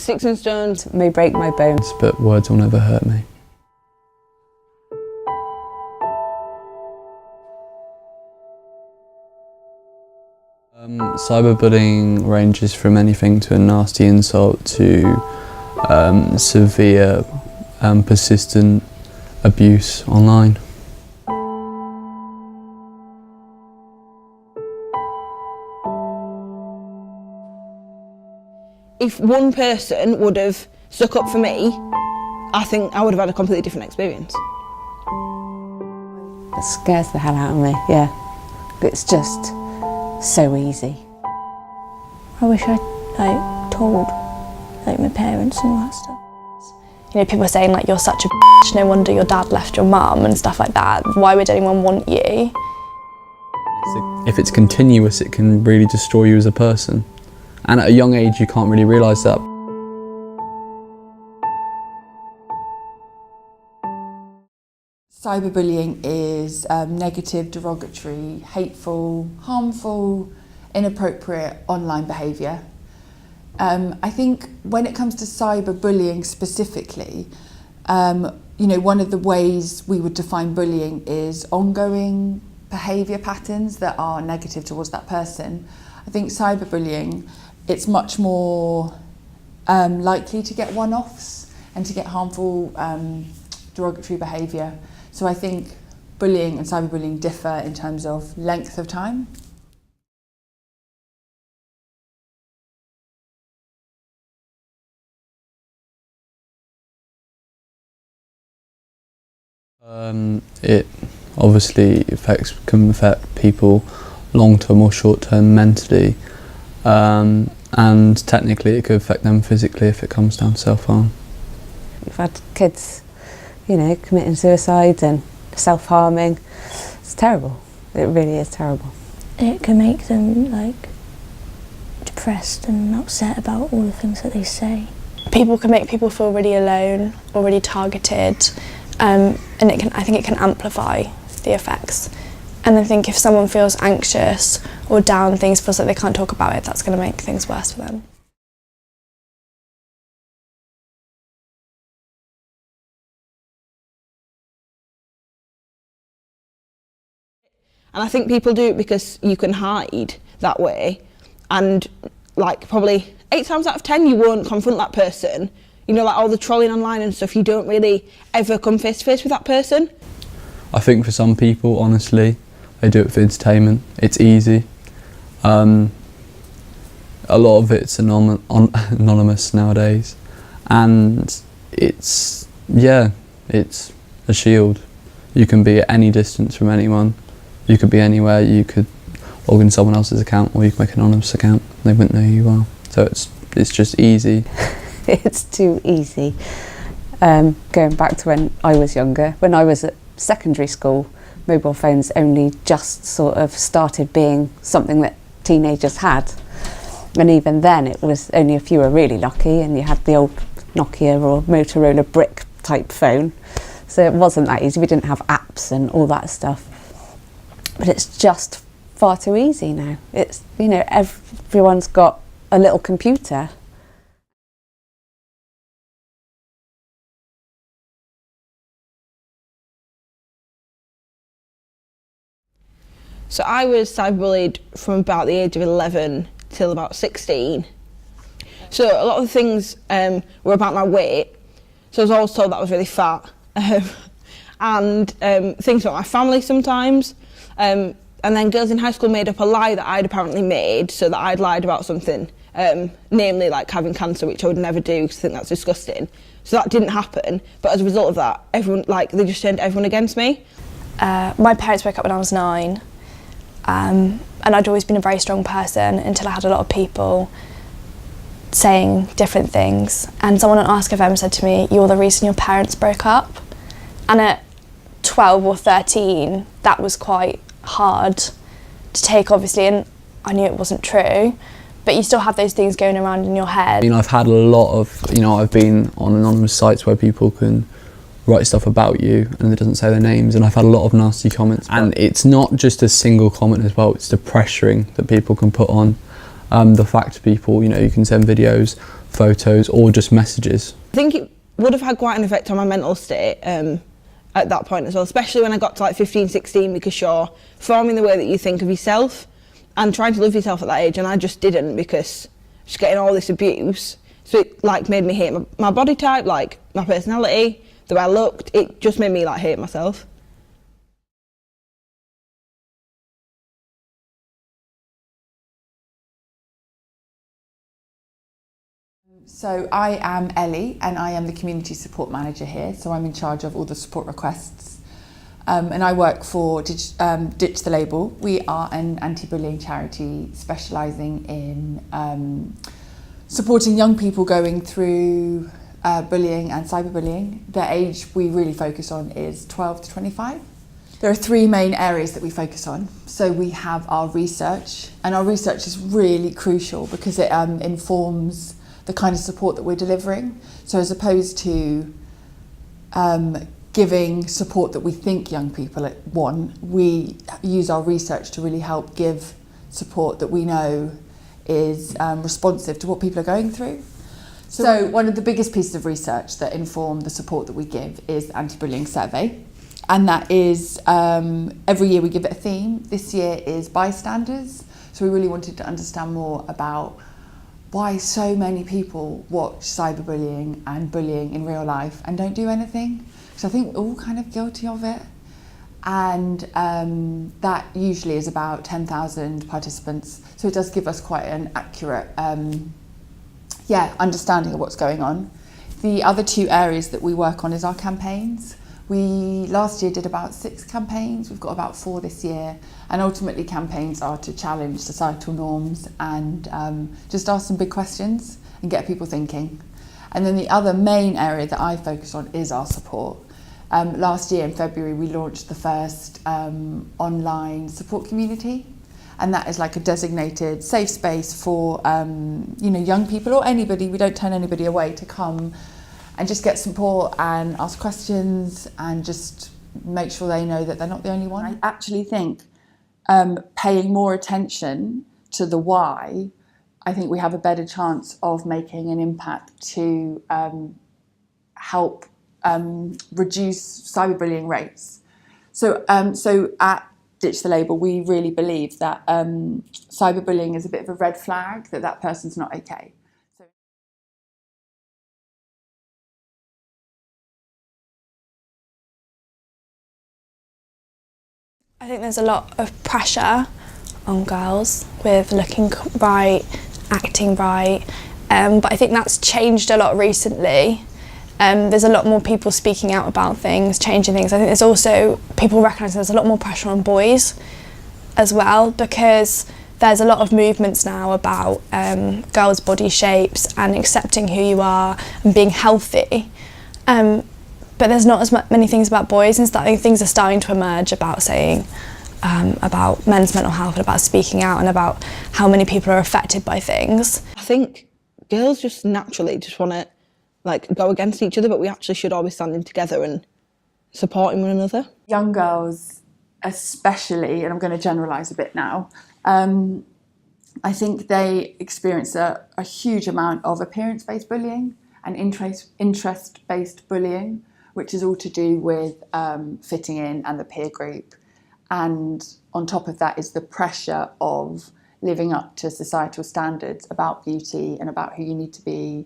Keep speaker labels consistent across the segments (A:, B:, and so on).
A: Sticks and stones may break my bones,
B: but words will never hurt me. Cyberbullying ranges from anything to a nasty insult to severe persistent abuse online.
A: If one person would have stuck up for me, I think I would have had a completely different experience.
C: It scares the hell out of me, yeah. It's just so easy.
D: I wish I'd told my parents and all that stuff. You know, people are saying like, you're such a bitch, no wonder your dad left your mum and stuff like that. Why would anyone want you?
B: If it's continuous, it can really destroy you as a person. And at a young age, you can't really realise that.
E: Cyberbullying is negative, derogatory, hateful, harmful, inappropriate online behaviour. I think when it comes to cyberbullying specifically, you know, one of the ways we would define bullying is ongoing behaviour patterns that are negative towards that person. I think cyberbullying, it's much more likely to get one-offs and to get harmful, derogatory behaviour. So I think bullying and cyberbullying differ in terms of length of time.
B: It obviously can affect people long-term or short-term mentally, and technically it could affect them physically if it comes down to self-harm.
C: We've had kids, you know, committing suicide and self-harming. It's terrible. It really is terrible.
D: It can make them like depressed and upset about all the things that they say. People can make people feel really alone or really targeted, and I think it can amplify the effects. And I think if someone feels anxious or down, feels like they can't talk about it, that's going to make things worse for them.
A: And I think people do it because you can hide that way, and like probably 8 times out of 10 you won't confront that person. You know, like all the trolling online and stuff, you don't really ever come face to face with that person.
B: I think for some people, honestly, they do it for entertainment. It's easy. A lot of it's anonymous nowadays, and it's a shield. You can be at any distance from anyone. You could be anywhere. You could log in someone else's account, or you can make an anonymous account. They wouldn't know who you are. So it's just easy.
C: It's too easy. Going back to when I was younger, when I was at secondary school, mobile phones only just sort of started being something that teenagers had. And even then it was only a few were really lucky, and you had the old Nokia or Motorola brick type phone. So it wasn't that easy. We didn't have apps and all that stuff. But it's just far too easy now. It's, you know, everyone's got a little computer.
A: So I was cyberbullied from about the age of 11 till about 16. So a lot of the things were about my weight. So I was always told that I was really fat. And things about my family sometimes. And then girls in high school made up a lie that I'd apparently made, so that I'd lied about something, namely like having cancer, which I would never do because I think that's disgusting. So that didn't happen, but as a result of that, everyone, like, they just turned everyone against me.
D: My parents broke up when I was 9, and I'd always been a very strong person until I had a lot of people saying different things. And someone on Ask FM said to me, "You're the reason your parents broke up." And at 12 or 13, that was quite hard to take, obviously, and I knew it wasn't true, but you still have those things going around in your head.
B: You know, I've had a lot of, you know, I've been on anonymous sites where people can write stuff about you and it doesn't say their names, and I've had a lot of nasty comments. And it's not just a single comment as well, it's the pressuring that people can put on. The fact people, you know, you can send videos photos or just messages.
A: I think it would have had quite an effect on my mental state at that point as well, especially when I got to like 15, 16, because you're forming the way that you think of yourself and trying to love yourself at that age, and I just didn't, because just getting all this abuse. So it like made me hate my body type, like my personality, the way I looked. It just made me like hate myself.
E: So I am Ellie, and I am the community support manager here, so I'm in charge of all the support requests. And I work for Ditch the Label. We are an anti-bullying charity specialising in supporting young people going through bullying and cyberbullying. The age we really focus on is 12 to 25. There are three main areas that we focus on. So we have our research, and our research is really crucial because it informs the kind of support that we're delivering. So as opposed to giving support that we think young people want, we use our research to really help give support that we know is responsive to what people are going through. So one of the biggest pieces of research that inform the support that we give is the anti-bullying survey. And that is, every year we give it a theme. This year is bystanders. So we really wanted to understand more about why so many people watch cyberbullying and bullying in real life and don't do anything. Because I think we're all kind of guilty of it. And that usually is about 10,000 participants. So it does give us quite an accurate understanding of what's going on. The other two areas that we work on is our campaigns. We last year did about 6 campaigns. We've got about 4 this year. And ultimately campaigns are to challenge societal norms and just ask some big questions and get people thinking. And then the other main area that I focus on is our support. Last year in February we launched the first online support community, and that is like a designated safe space for young people or anybody. We don't turn anybody away to come and just get support and ask questions and just make sure they know that they're not the only one. I actually think paying more attention to the why, I think we have a better chance of making an impact to help reduce cyberbullying rates. So at Ditch the Label, we really believe that cyberbullying is a bit of a red flag, that person's not okay.
D: I think there's a lot of pressure on girls with looking right, acting right, but I think that's changed a lot recently. There's a lot more people speaking out about things, changing things. I think there's also, people recognise there's a lot more pressure on boys as well, because there's a lot of movements now about girls' body shapes and accepting who you are and being healthy. But there's not as many things about boys, and things are starting to emerge about saying about men's mental health and about speaking out and about how many people are affected by things.
A: I think girls just naturally just want to go against each other, but we actually should all be standing together and supporting one another.
E: Young girls especially, and I'm going to generalise a bit now, I think they experience a huge amount of appearance-based bullying and interest-based bullying, which is all to do with fitting in and the peer group. And on top of that is the pressure of living up to societal standards about beauty and about who you need to be.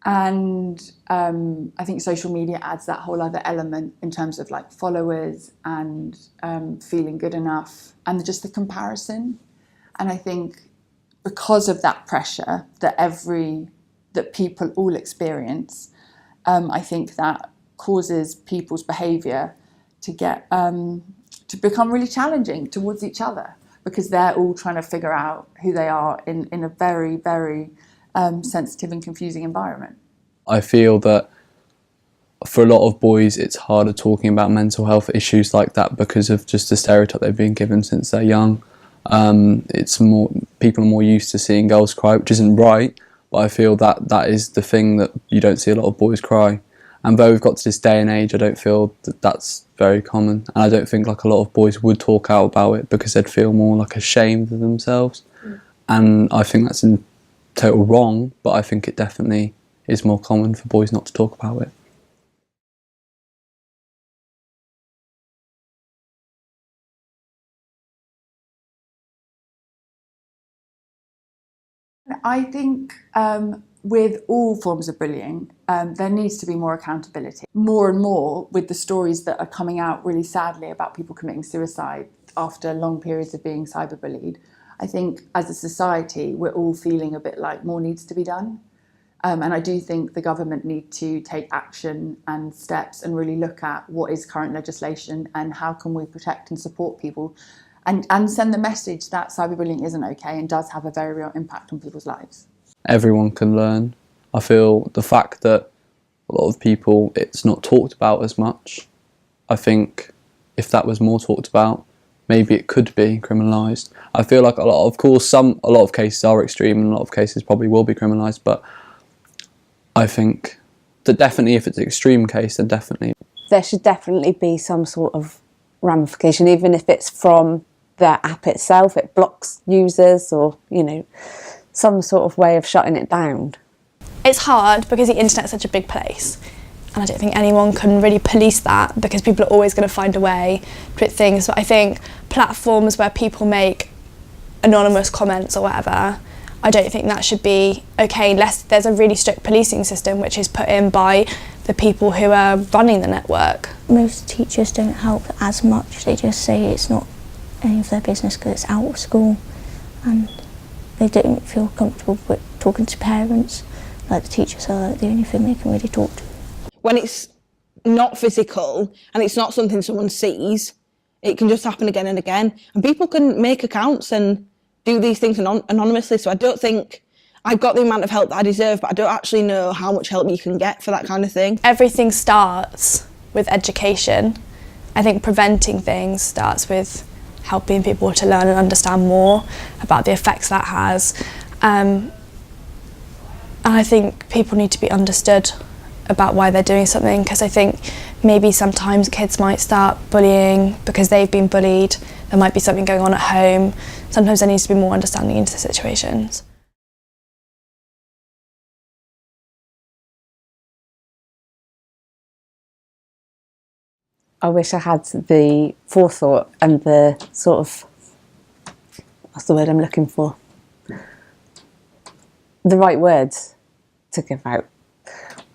E: And I think social media adds that whole other element in terms of followers and feeling good enough and just the comparison. And I think because of that pressure that people all experience, I think that causes people's behaviour to get to become really challenging towards each other, because they're all trying to figure out who they are in a very, very sensitive and confusing environment.
B: I feel that for a lot of boys it's harder talking about mental health issues like that because of just the stereotype they've been given since they're young. It's more, people are more used to seeing girls cry, which isn't right, but I feel that is the thing, that you don't see a lot of boys cry. And though we've got to this day and age, I don't feel that that's very common, and I don't think a lot of boys would talk out about it because they'd feel more ashamed of themselves. And I think that's total wrong, but I think it definitely is more common for boys not to talk about it.
E: I think with all forms of bullying, there needs to be more accountability. More and more with the stories that are coming out really sadly about people committing suicide after long periods of being cyberbullied. I think as a society, we're all feeling a bit like more needs to be done. And I do think the government need to take action and steps and really look at what is current legislation and how can we protect and support people and send the message that cyberbullying isn't okay and does have a very real impact on people's lives.
B: Everyone can learn. I feel the fact that a lot of people, it's not talked about as much. I think if that was more talked about, maybe it could be criminalised. I feel like a lot of cases are extreme and a lot of cases probably will be criminalised, but I think that definitely if it's an extreme case, then definitely.
C: There should definitely be some sort of ramification, even if it's from the app itself, it blocks users or, you know, some sort of way of shutting it down.
D: It's hard because the internet's such a big place, and I don't think anyone can really police that because people are always going to find a way to put things. But I think platforms where people make anonymous comments or whatever, I don't think that should be okay unless there's a really strict policing system which is put in by the people who are running the network.
F: Most teachers don't help as much, they just say it's not any of their business because it's out of school, and they don't feel comfortable with talking to parents. Like the teachers are like the only thing they can really talk to.
A: When it's not physical and it's not something someone sees, it can just happen again and again. And people can make accounts and do these things anonymously. So I don't think I've got the amount of help that I deserve, but I don't actually know how much help you can get for that kind of thing.
D: Everything starts with education. I think preventing things starts with helping people to learn and understand more about the effects that has. And I think people need to be understood about why they're doing something, because I think maybe sometimes kids might start bullying because they've been bullied. There might be something going on at home. Sometimes there needs to be more understanding into the situations.
C: I wish I had the forethought and the sort of, what's the word I'm looking for? The right words to give out.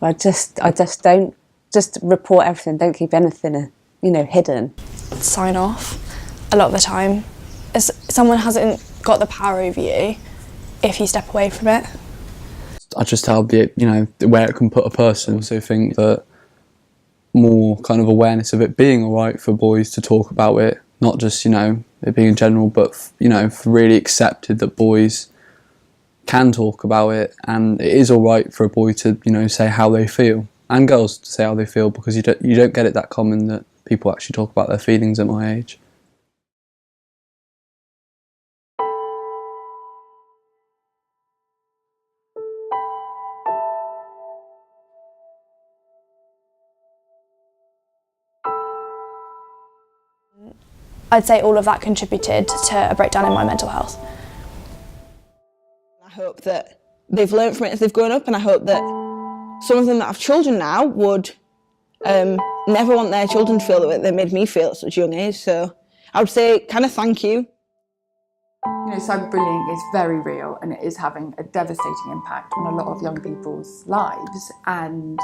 C: I just don't, just report everything, don't keep anything, hidden.
D: Sign off a lot of the time. Someone hasn't got the power over you if you step away from it.
B: I just how where it can put a person. So I think that more kind of awareness of it being alright for boys to talk about it, not just it being in general, but really accepted that boys can talk about it, and it is alright for a boy to say how they feel, and girls to say how they feel, because you don't get it that common that people actually talk about their feelings at my age.
D: I'd say all of that contributed to a breakdown in my mental health.
A: I hope that they've learned from it as they've grown up, and I hope that some of them that have children now would never want their children to feel the way they made me feel at such a young age. So I would say kind of thank you.
E: Cyberbullying is very real, and it is having a devastating impact on a lot of young people's lives, and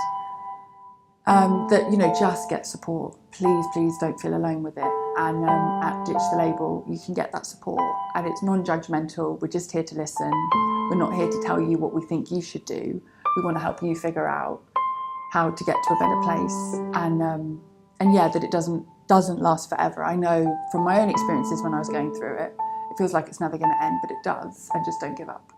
E: just get support. Please don't feel alone with it. And at Ditch the Label, you can get that support, and it's non-judgmental. We're just here to listen. We're not here to tell you what we think you should do. We want to help you figure out how to get to a better place, and that it doesn't last forever. I know from my own experiences when I was going through it, it feels like it's never going to end, but it does, and just don't give up.